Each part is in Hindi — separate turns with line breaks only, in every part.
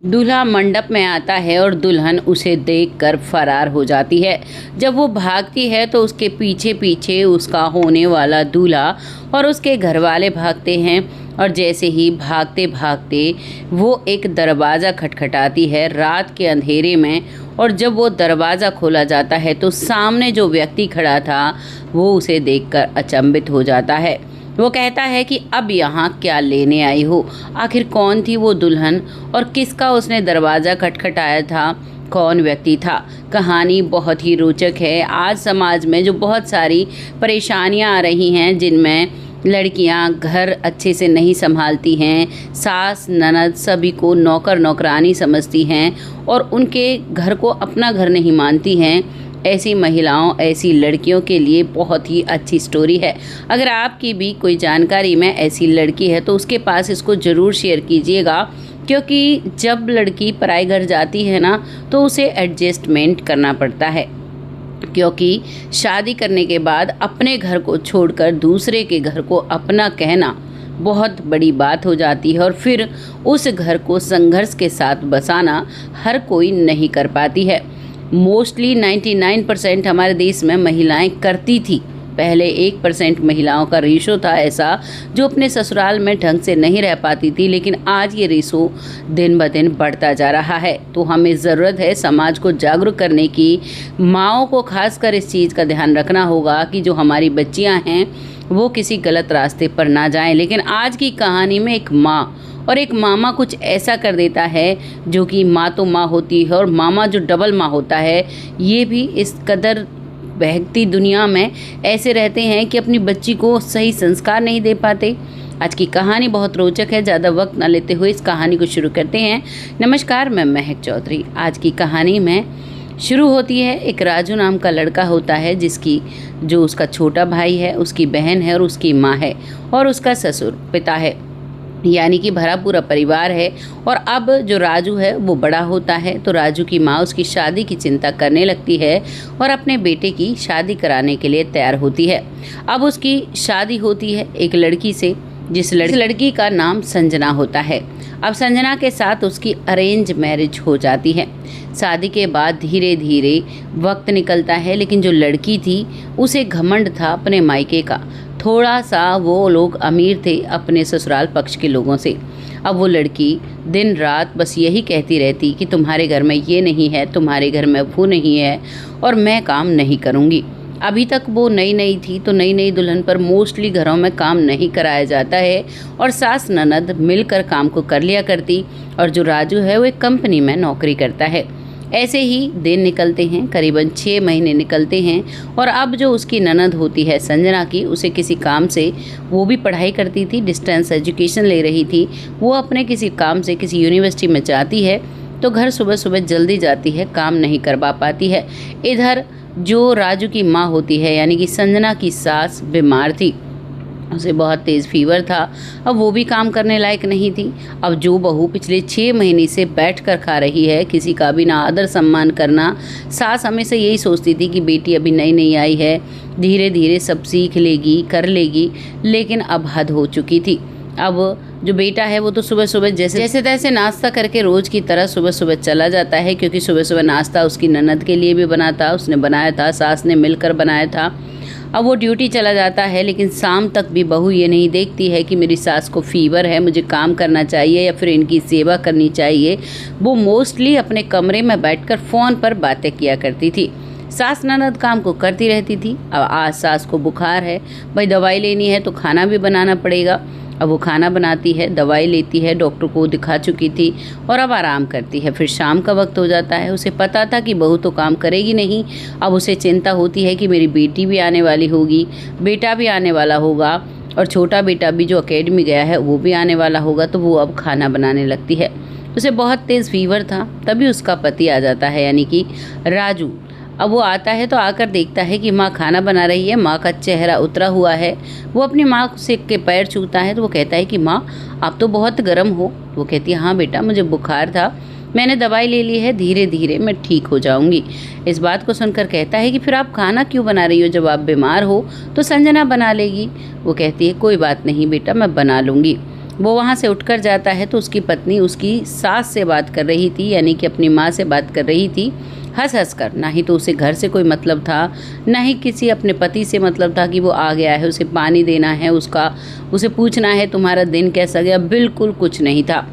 दूल्हा मंडप में आता है और दुल्हन उसे देखकर फरार हो जाती है। जब वो भागती है तो उसके पीछे पीछे उसका होने वाला दूल्हा और उसके घरवाले भागते हैं और जैसे ही भागते भागते वो एक दरवाज़ा खटखटाती है रात के अंधेरे में। और जब वो दरवाज़ा खोला जाता है तो सामने जो व्यक्ति खड़ा था वो उसे देखकर अचंभित हो जाता है। वो कहता है कि अब यहाँ क्या लेने आई हो? आखिर कौन थी वो दुल्हन और किसका उसने दरवाज़ा खटखटाया था? कौन व्यक्ति था? कहानी बहुत ही रोचक है। आज समाज में जो बहुत सारी परेशानियाँ आ रही हैं, जिनमें लड़कियां घर अच्छे से नहीं संभालती हैं, सास ननद सभी को नौकर नौकरानी समझती हैं और उनके घर को अपना घर नहीं मानती हैं, ऐसी महिलाओं, ऐसी लड़कियों के लिए बहुत ही अच्छी स्टोरी है। अगर आपकी भी कोई जानकारी में ऐसी लड़की है तो उसके पास इसको ज़रूर शेयर कीजिएगा, क्योंकि जब लड़की पराए घर जाती है ना तो उसे एडजस्टमेंट करना पड़ता है, क्योंकि शादी करने के बाद अपने घर को छोड़कर दूसरे के घर को अपना कहना बहुत बड़ी बात हो जाती है और फिर उस घर को संघर्ष के साथ बसाना हर कोई नहीं कर पाती है। मोस्टली 99% हमारे देश में महिलाएं करती थी। पहले 1% महिलाओं का रेशो था ऐसा जो अपने ससुराल में ढंग से नहीं रह पाती थी, लेकिन आज ये रेशो दिन ब दिन बढ़ता जा रहा है। तो हमें ज़रूरत है समाज को जागरूक करने की। माँओं को खासकर इस चीज़ का ध्यान रखना होगा कि जो हमारी बच्चियां हैं वो किसी गलत रास्ते पर ना जाएं। लेकिन आज की कहानी में एक माँ और एक मामा कुछ ऐसा कर देता है जो कि माँ तो माँ होती है और मामा जो डबल माँ होता है, ये भी इस कदर बहकती दुनिया में ऐसे रहते हैं कि अपनी बच्ची को सही संस्कार नहीं दे पाते। आज की कहानी बहुत रोचक है। ज़्यादा वक्त ना लेते हुए इस कहानी को शुरू करते हैं। नमस्कार, मैं महक चौधरी। आज की कहानी में शुरू होती है। एक राजू नाम का लड़का होता है जिसकी जो उसका छोटा भाई है, उसकी बहन है और उसकी माँ है और उसका ससुर पिता है, यानी कि भरा पूरा परिवार है। और अब जो राजू है वो बड़ा होता है तो राजू की माँ उसकी शादी की चिंता करने लगती है और अपने बेटे की शादी कराने के लिए तैयार होती है। अब उसकी शादी होती है एक लड़की से, जिस लड़की का नाम संजना होता है। अब संजना के साथ उसकी अरेंज मैरिज हो जाती है। शादी के बाद धीरे धीरे वक्त निकलता है, लेकिन जो लड़की थी उसे घमंड था अपने मायके का। थोड़ा सा वो लोग अमीर थे अपने ससुराल पक्ष के लोगों से। अब वो लड़की दिन रात बस यही कहती रहती कि तुम्हारे घर में ये नहीं है, तुम्हारे घर में वो नहीं है और मैं काम नहीं करूँगी। अभी तक वो नई नई थी तो नई नई दुल्हन पर मोस्टली घरों में काम नहीं कराया जाता है और सास ननद मिलकर काम को कर लिया करती। और जो राजू है वो एक कंपनी में नौकरी करता है। ऐसे ही दिन निकलते हैं, करीबन 6 महीने निकलते हैं और अब जो उसकी ननद होती है संजना की, उसे किसी काम से, वो भी पढ़ाई करती थी, डिस्टेंस एजुकेशन ले रही थी, वो अपने किसी काम से किसी यूनिवर्सिटी में जाती है तो घर सुबह सुबह जल्दी जाती है, काम नहीं करवा पाती है। इधर जो राजू की माँ होती है यानी कि संजना की सास बीमार थी, उसे बहुत तेज़ फीवर था। अब वो भी काम करने लायक नहीं थी। अब जो बहू पिछले 6 महीने से बैठ कर खा रही है, किसी का भी ना आदर सम्मान करना। सास हमेशा यही सोचती थी कि बेटी अभी नई नई आई है, धीरे धीरे सब सीख लेगी, कर लेगी, लेकिन अब हद हो चुकी थी। अब जो बेटा है वो तो सुबह सुबह जैसे तैसे नाश्ता करके रोज़ की तरह सुबह सुबह चला जाता है, क्योंकि सुबह सुबह नाश्ता उसकी ननद के लिए भी बना था, उसने बनाया था, सास ने मिलकर बनाया था। अब वो ड्यूटी चला जाता है, लेकिन शाम तक भी बहू ये नहीं देखती है कि मेरी सास को फीवर है, मुझे काम करना चाहिए या फिर इनकी सेवा करनी चाहिए। वो मोस्टली अपने कमरे में बैठकर फ़ोन पर बातें किया करती थी। सास ननद काम को करती रहती थी। अब आज सास को बुखार है, भाई दवाई लेनी है तो खाना भी बनाना पड़ेगा। अब वो खाना बनाती है, दवाई लेती है, डॉक्टर को दिखा चुकी थी और अब आराम करती है। फिर शाम का वक्त हो जाता है। उसे पता था कि बहू तो काम करेगी नहीं। अब उसे चिंता होती है कि मेरी बेटी भी आने वाली होगी, बेटा भी आने वाला होगा और छोटा बेटा भी जो अकेडमी गया है वो भी आने वाला होगा। तो वो अब खाना बनाने लगती है। उसे बहुत तेज़ फीवर था। तभी उसका पति आ जाता है यानी कि राजू। अब वो आता है तो आकर देखता है कि माँ खाना बना रही है। माँ का चेहरा उतरा हुआ है। वो अपनी माँ से के पैर छूता है तो वो कहता है कि माँ आप तो बहुत गर्म हो। वो कहती है हाँ बेटा, मुझे बुखार था, मैंने दवाई ले ली है, धीरे धीरे मैं ठीक हो जाऊंगी। इस बात को सुनकर कहता है कि फिर आप खाना क्यों बना रही हो? जब आप बीमार हो तो संजना बना लेगी। वो कहती है कोई बात नहीं बेटा, मैं बना लूँगी। वो वहाँ से उठकर जाता है तो उसकी पत्नी उसकी सास से बात कर रही थी, यानी कि अपनी माँ से बात कर रही थी हंस हंस कर। ना ही तो उसे घर से कोई मतलब था, ना ही किसी अपने पति से मतलब था कि वो आ गया है, उसे पानी देना है, उसे पूछना है तुम्हारा दिन कैसा गया, बिल्कुल कुछ नहीं था।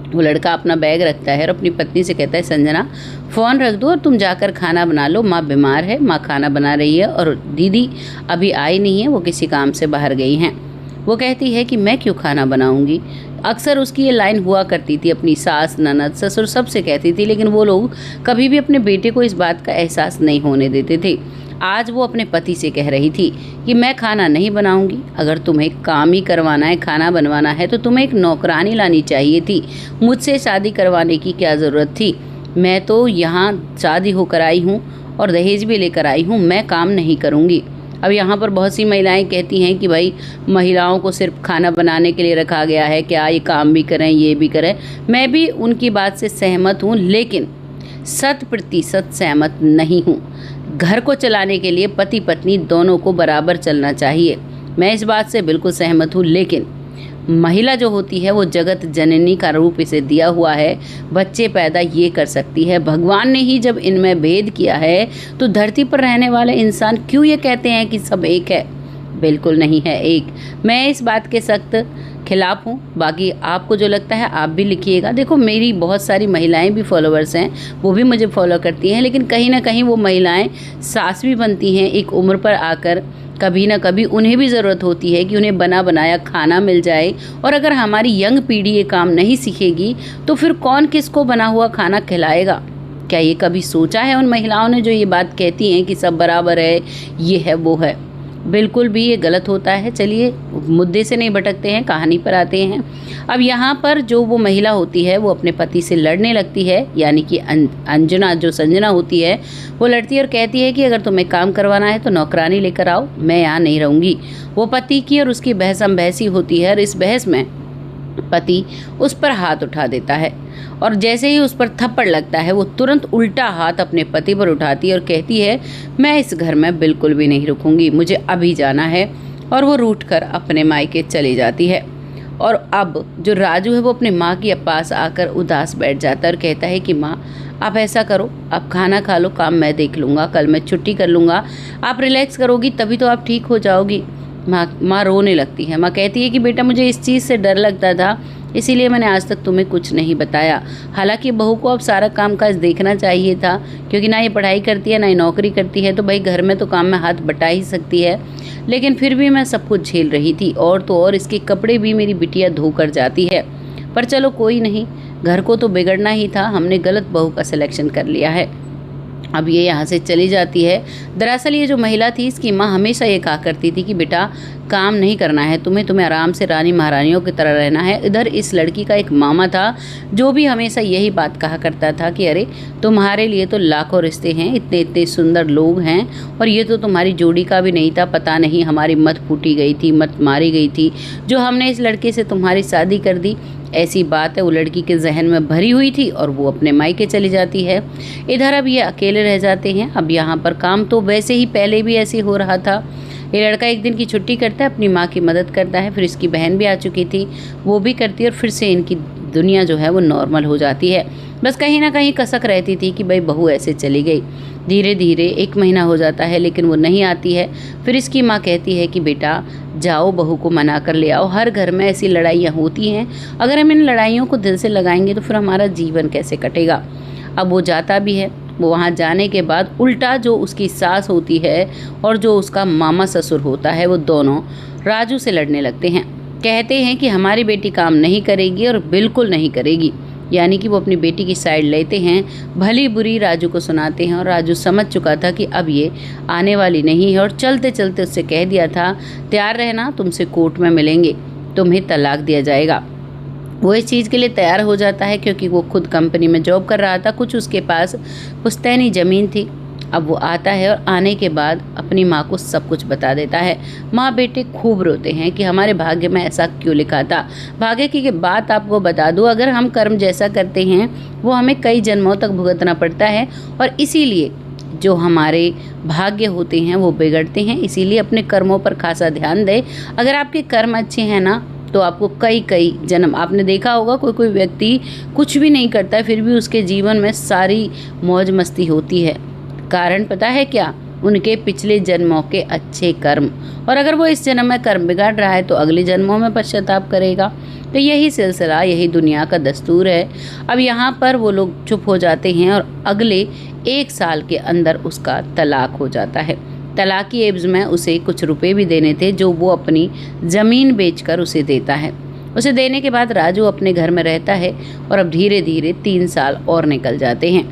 वो लड़का अपना बैग रखता है और अपनी पत्नी से कहता है, संजना फ़ोन रख दो और तुम जाकर खाना बना लो, माँ बीमार है, माँ खाना बना रही है और दीदी अभी आई नहीं है, वो किसी काम से बाहर गई हैं। वो कहती है कि मैं क्यों खाना बनाऊंगी। अक्सर उसकी ये लाइन हुआ करती थी, अपनी सास, ननद, ससुर सबसे कहती थी, लेकिन वो लोग कभी भी अपने बेटे को इस बात का एहसास नहीं होने देते थे। आज वो अपने पति से कह रही थी कि मैं खाना नहीं बनाऊंगी, अगर तुम्हें काम ही करवाना है, खाना बनवाना है तो तुम्हें एक नौकरानी लानी चाहिए थी, मुझसे शादी करवाने की क्या ज़रूरत थी। मैं तो यहाँ शादी होकर आई हूँ और दहेज भी लेकर आई हूँ, मैं काम नहीं करूँगी। अब यहाँ पर बहुत सी महिलाएं कहती हैं कि भाई महिलाओं को सिर्फ खाना बनाने के लिए रखा गया है, क्या ये काम भी करें, ये भी करें। मैं भी उनकी बात से सहमत हूँ, लेकिन 100% सहमत नहीं हूँ। घर को चलाने के लिए पति पत्नी दोनों को बराबर चलना चाहिए, मैं इस बात से बिल्कुल सहमत हूँ। लेकिन महिला जो होती है वो जगत जननी का रूप इसे दिया हुआ है, बच्चे पैदा ये कर सकती है। भगवान ने ही जब इनमें भेद किया है तो धरती पर रहने वाले इंसान क्यों ये कहते हैं कि सब एक है? बिल्कुल नहीं है एक। मैं इस बात के सख्त खिलाफ हूँ। बाकी आपको जो लगता है आप भी लिखिएगा। देखो मेरी बहुत सारी महिलाएं भी फॉलोअर्स हैं, वो भी मुझे फॉलो करती हैं, लेकिन कहीं ना कहीं वो महिलाएं सास भी बनती हैं एक उम्र पर आकर। कभी ना कभी उन्हें भी ज़रूरत होती है कि उन्हें बना बनाया खाना मिल जाए। और अगर हमारी यंग पीढ़ी ये काम नहीं सीखेगी तो फिर कौन किसको बना हुआ खाना खिलाएगा? क्या ये कभी सोचा है उन महिलाओं ने जो ये बात कहती हैं कि सब बराबर है, ये है वो है? बिल्कुल भी ये गलत होता है। चलिए मुद्दे से नहीं भटकते हैं, कहानी पर आते हैं। अब यहाँ पर जो वो महिला होती है वो अपने पति से लड़ने लगती है, यानी कि अंजना जो संजना होती है वो लड़ती है और कहती है कि अगर तुम्हें काम करवाना है तो नौकरानी लेकर आओ, मैं यहाँ नहीं रहूँगी। वो पति की और उसकी बहसम बहसी होती है और इस बहस में पति उस पर हाथ उठा देता है और जैसे ही उस पर थप्पड़ लगता है वो तुरंत उल्टा हाथ अपने पति पर उठाती है और कहती है, मैं इस घर में बिल्कुल भी नहीं रुकूंगी, मुझे अभी जाना है। और वो रूठकर अपने मायके चली जाती है। और अब जो राजू है वो अपने माँ के पास आकर उदास बैठ जाता है और कहता है कि माँ आप ऐसा करो, आप खाना खा लो, काम मैं देख लूँगा, कल मैं छुट्टी कर लूँगा, आप रिलैक्स करोगी तभी तो आप ठीक हो जाओगी। माँ रोने लगती है। माँ कहती है कि बेटा मुझे इस चीज़ से डर लगता था, इसीलिए मैंने आज तक तुम्हें कुछ नहीं बताया। हालांकि बहू को अब सारा काम काज देखना चाहिए था, क्योंकि ना ये पढ़ाई करती है ना ये नौकरी करती है, तो भाई घर में तो काम में हाथ बटा ही सकती है। लेकिन फिर भी मैं सब कुछ झेल रही थी, और तो और इसके कपड़े भी मेरी बिटिया धो कर जाती है। पर चलो कोई नहीं, घर को तो बिगड़ना ही था, हमने गलत बहू का सिलेक्शन कर लिया है। अब ये यहाँ से चली जाती है। दरअसल ये जो महिला थी इसकी माँ हमेशा ये कहा करती थी कि बेटा काम नहीं करना है तुम्हें आराम से रानी महारानियों की तरह रहना है। इधर इस लड़की का एक मामा था जो भी हमेशा यही बात कहा करता था कि अरे तुम्हारे लिए तो लाखों रिश्ते हैं, इतने इतने सुंदर लोग हैं और ये तो तुम्हारी जोड़ी का भी नहीं था। पता नहीं हमारी मत फूटी गई थी, मत मारी गई थी जो हमने इस लड़के से तुम्हारी शादी कर दी। ऐसी बात है वो लड़की के जहन में भरी हुई थी और वो अपने मायके चली जाती है। इधर अब ये अकेले रह जाते हैं। अब यहाँ पर काम तो वैसे ही पहले भी ऐसे हो रहा था। ये लड़का एक दिन की छुट्टी करता है, अपनी माँ की मदद करता है, फिर इसकी बहन भी आ चुकी थी वो भी करती है और फिर से इनकी दुनिया जो है वो नॉर्मल हो जाती है। बस कहीं ना कहीं कसक रहती थी कि भाई बहू ऐसे चली गई। धीरे धीरे 1 महीना हो जाता है लेकिन वो नहीं आती है। फिर इसकी माँ कहती है कि बेटा जाओ बहू को मना कर ले आओ, हर घर में ऐसी लड़ाइयाँ होती हैं, अगर हम इन लड़ाइयों को दिल से लगाएंगे तो फिर हमारा जीवन कैसे कटेगा। अब वो जाता भी है। वो वहाँ जाने के बाद उल्टा जो उसकी सास होती है और जो उसका मामा ससुर होता है वो दोनों राजू से लड़ने लगते हैं। कहते हैं कि हमारी बेटी काम नहीं करेगी और बिल्कुल नहीं करेगी, यानी कि वो अपनी बेटी की साइड लेते हैं, भली बुरी राजू को सुनाते हैं। और राजू समझ चुका था कि अब ये आने वाली नहीं है और चलते चलते उससे कह दिया था तैयार रहना, तुमसे कोर्ट में मिलेंगे, तुम्हें तलाक दिया जाएगा। वो इस चीज़ के लिए तैयार हो जाता है क्योंकि वो खुद कंपनी में जॉब कर रहा था, कुछ उसके पास पुश्तैनी ज़मीन थी। अब वो आता है और आने के बाद अपनी माँ को सब कुछ बता देता है। माँ बेटे खूब रोते हैं कि हमारे भाग्य में ऐसा क्यों लिखा था। भाग्य की बात आपको बता दूँ, अगर हम कर्म जैसा करते हैं वो हमें कई जन्मों तक भुगतना पड़ता है और इसीलिए जो हमारे भाग्य होते हैं वो बिगड़ते हैं। इसीलिए अपने कर्मों पर खासा ध्यान दें। अगर आपके कर्म अच्छे हैं ना तो आपको कई कई जन्म, आपने देखा होगा कोई कोई व्यक्ति कुछ भी नहीं करता है फिर भी उसके जीवन में सारी मौज मस्ती होती है। कारण पता है क्या? उनके पिछले जन्मों के अच्छे कर्म। और अगर वो इस जन्म में कर्म बिगाड़ रहा है तो अगले जन्मों में पश्चाताप करेगा। तो यही सिलसिला, यही दुनिया का दस्तूर है। अब यहाँ पर वो लोग चुप हो जाते हैं और अगले 1 साल के अंदर उसका तलाक हो जाता है। तलाक की एवज में उसे कुछ रुपए भी देने थे जो वो अपनी ज़मीन बेचकर उसे देता है। उसे देने के बाद राजू अपने घर में रहता है और अब धीरे धीरे 3 साल और निकल जाते हैं,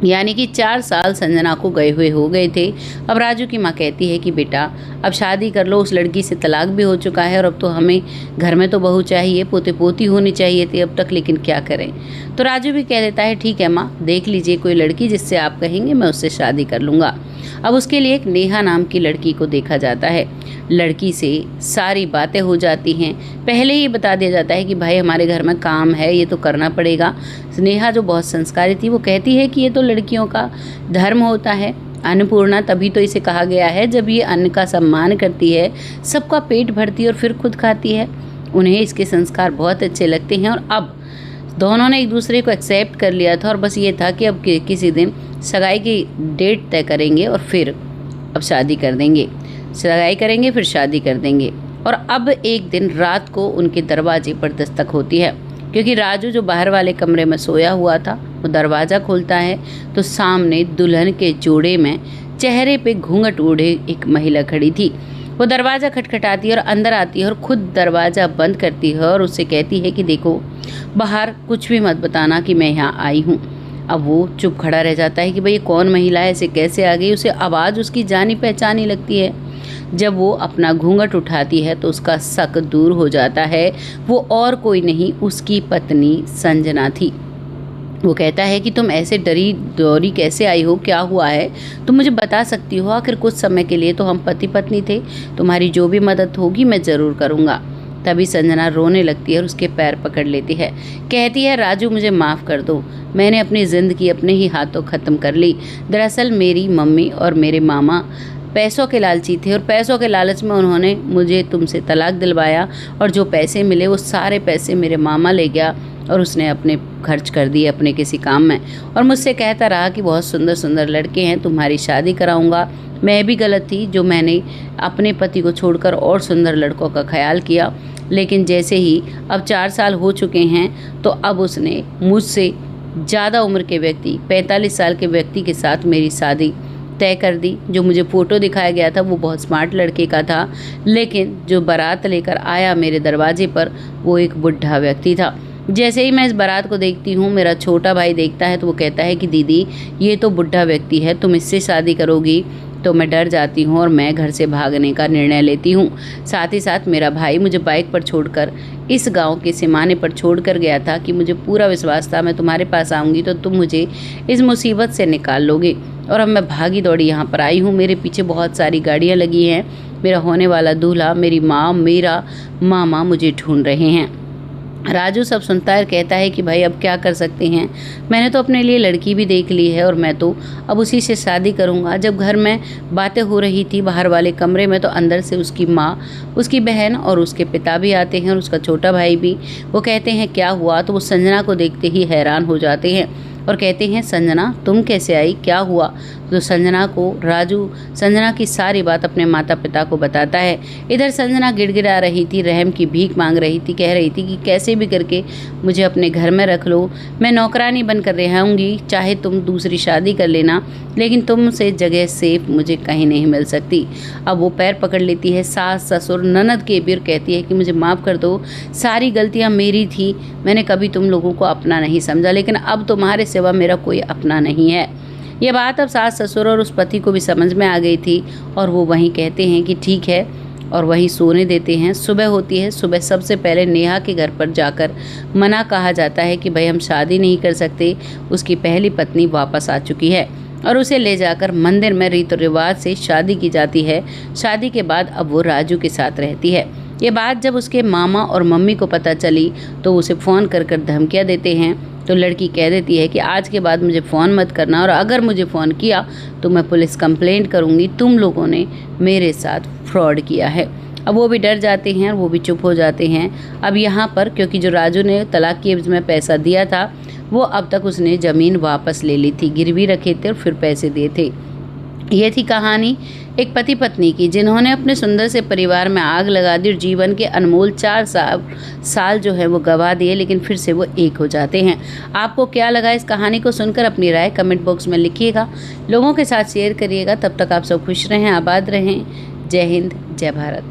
यानी कि 4 साल संजना को गए हुए हो गए थे। अब राजू की माँ कहती है कि बेटा अब शादी कर लो, उस लड़की से तलाक भी हो चुका है और अब तो हमें घर में तो बहू चाहिए, पोते पोती होनी चाहिए थी अब तक, लेकिन क्या करें। तो राजू भी कह देता है ठीक है माँ, देख लीजिए कोई लड़की जिससे आप कहेंगे मैं उससे शादी कर लूँगा। अब उसके लिए एक नेहा नाम की लड़की को देखा जाता है। लड़की से सारी बातें हो जाती हैं, पहले ही बता दिया जाता है कि भाई हमारे घर में काम है, ये तो करना पड़ेगा। नेहा जो बहुत संस्कारी थी वो कहती है कि ये तो लड़कियों का धर्म होता है, अन्नपूर्णा तभी तो इसे कहा गया है जब ये अन्न का सम्मान करती है, सबका पेट भरती है और फिर खुद खाती है। उन्हें इसके संस्कार बहुत अच्छे लगते हैं और अब दोनों ने एक दूसरे को एक्सेप्ट कर लिया था और बस ये था कि अब किसी दिन सगाई की डेट तय करेंगे और फिर अब शादी कर देंगे, सगाई करेंगे फिर शादी कर देंगे। और अब एक दिन रात को उनके दरवाजे पर दस्तक होती है, क्योंकि राजू जो बाहर वाले कमरे में सोया हुआ था वो दरवाज़ा खोलता है तो सामने दुल्हन के जोड़े में चेहरे पे घूंघट ओढ़े एक महिला खड़ी थी। वो दरवाज़ा खटखटाती है और अंदर आती है और खुद दरवाज़ा बंद करती है और उससे कहती है कि देखो बाहर कुछ भी मत बताना कि मैं यहाँ आई हूँ। अब वो चुप खड़ा रह जाता है कि भाई ये कौन महिला है, ऐसे कैसे आ गई। उसे आवाज़ उसकी जानी पहचानी लगती है। जब वो अपना घूंघट उठाती है तो उसका शक दूर हो जाता है, वो और कोई नहीं उसकी पत्नी संजना थी। वो कहता है कि तुम ऐसे डरी दौरी कैसे आई हो, क्या हुआ है, तुम मुझे बता सकती हो, आखिर कुछ समय के लिए तो हम पति पत्नी थे, तुम्हारी जो भी मदद होगी मैं ज़रूर करूँगा। तभी संजना रोने लगती है और उसके पैर पकड़ लेती है, कहती है राजू मुझे माफ़ कर दो, मैंने अपनी ज़िंदगी अपने ही हाथों ख़त्म कर ली। दरअसल मेरी मम्मी और मेरे मामा पैसों के लालची थे और पैसों के लालच में उन्होंने मुझे तुमसे तलाक दिलवाया और जो पैसे मिले वो सारे पैसे मेरे मामा ले गया और उसने अपने खर्च कर दिए अपने किसी काम में, और मुझसे कहता रहा कि बहुत सुंदर सुंदर लड़के हैं, तुम्हारी शादी कराऊंगा। मैं भी गलत थी जो मैंने अपने पति को छोड़कर और सुंदर लड़कों का ख्याल किया, लेकिन जैसे ही अब 4 साल हो चुके हैं तो अब उसने मुझसे ज़्यादा उम्र के व्यक्ति 45 साल के व्यक्ति के साथ मेरी शादी तय कर दी। जो मुझे फ़ोटो दिखाया गया था वो बहुत स्मार्ट लड़के का था, लेकिन जो बारात लेकर आया मेरे दरवाजे पर वो एक बुढ़ा व्यक्ति था। जैसे ही मैं इस बारात को देखती हूँ मेरा छोटा भाई देखता है तो वो कहता है कि दीदी ये तो बुढ़ा व्यक्ति है, तुम इससे शादी करोगी। तो मैं डर जाती हूँ और मैं घर से भागने का निर्णय लेती हूँ। साथ ही साथ मेरा भाई मुझे बाइक पर छोड़कर इस गांव के सिमाने पर छोड़कर गया था कि मुझे पूरा विश्वास था मैं तुम्हारे पास आऊँगी तो तुम मुझे इस मुसीबत से निकाल लोगे। और अब मैं भागी दौड़ी यहाँ पर आई हूँ, मेरे पीछे बहुत सारी गाड़ियाँ लगी हैं, मेरा होने वाला दूल्हा, मेरी माँ, मेरा मामा मुझे ढूंढ रहे हैं। राजू सब सुनता है, कहता है कि भाई अब क्या कर सकते हैं, मैंने तो अपने लिए लड़की भी देख ली है और मैं तो अब उसी से शादी करूंगा। जब घर में बातें हो रही थी बाहर वाले कमरे में तो अंदर से उसकी माँ, उसकी बहन और उसके पिता भी आते हैं और उसका छोटा भाई भी। वो कहते हैं क्या हुआ, तो वो संजना को देखते ही हैरान हो जाते हैं और कहते हैं संजना तुम कैसे आई, क्या हुआ। तो संजना को राजू संजना की सारी बात अपने माता पिता को बताता है। इधर संजना गिड़गिड़ा रही थी, रहम की भीख मांग रही थी, कह रही थी कि कैसे भी करके मुझे अपने घर में रख लो, मैं नौकरानी बनकर रहूँगी, चाहे तुम दूसरी शादी कर लेना, लेकिन तुमसे जगह सेफ मुझे कहीं नहीं मिल सकती। अब वो पैर पकड़ लेती है, सास ससुर ननद के बीर कहती है कि मुझे माफ़ कर दो, सारी गलतियाँ मेरी थी, मैंने कभी तुम लोगों को अपना नहीं समझा, लेकिन अब तुम्हारे सिवा मेरा कोई अपना नहीं है। ये बात अब सास ससुर और उस पति को भी समझ में आ गई थी और वो वहीं कहते हैं कि ठीक है और वहीं सोने देते हैं। सुबह होती है, सुबह सबसे पहले नेहा के घर पर जाकर मना कहा जाता है कि भाई हम शादी नहीं कर सकते, उसकी पहली पत्नी वापस आ चुकी है और उसे ले जाकर मंदिर में रीति रिवाज से शादी की जाती है। शादी के बाद अब वो राजू के साथ रहती है। ये बात जब उसके मामा और मम्मी को पता चली तो उसे फ़ोन कर कर धमकियाँ देते हैं। तो लड़की कह देती है कि आज के बाद मुझे फ़ोन मत करना और अगर मुझे फ़ोन किया तो मैं पुलिस कंप्लेंट करूंगी, तुम लोगों ने मेरे साथ फ्रॉड किया है। अब वो भी डर जाते हैं और वो भी चुप हो जाते हैं। अब यहाँ पर क्योंकि जो राजू ने तलाक की एवज में पैसा दिया था, वो अब तक उसने ज़मीन वापस ले ली थी, गिरवी रखे थे और फिर पैसे दिए थे। ये थी कहानी एक पति पत्नी की, जिन्होंने अपने सुंदर से परिवार में आग लगा दी और जीवन के अनमोल 4 साल जो है वो गवा दिए, लेकिन फिर से वो एक हो जाते हैं। आपको क्या लगा इस कहानी को सुनकर? अपनी राय कमेंट बॉक्स में लिखिएगा, लोगों के साथ शेयर करिएगा। तब तक आप सब खुश रहें, आबाद रहें। जय हिंद, जय भारत।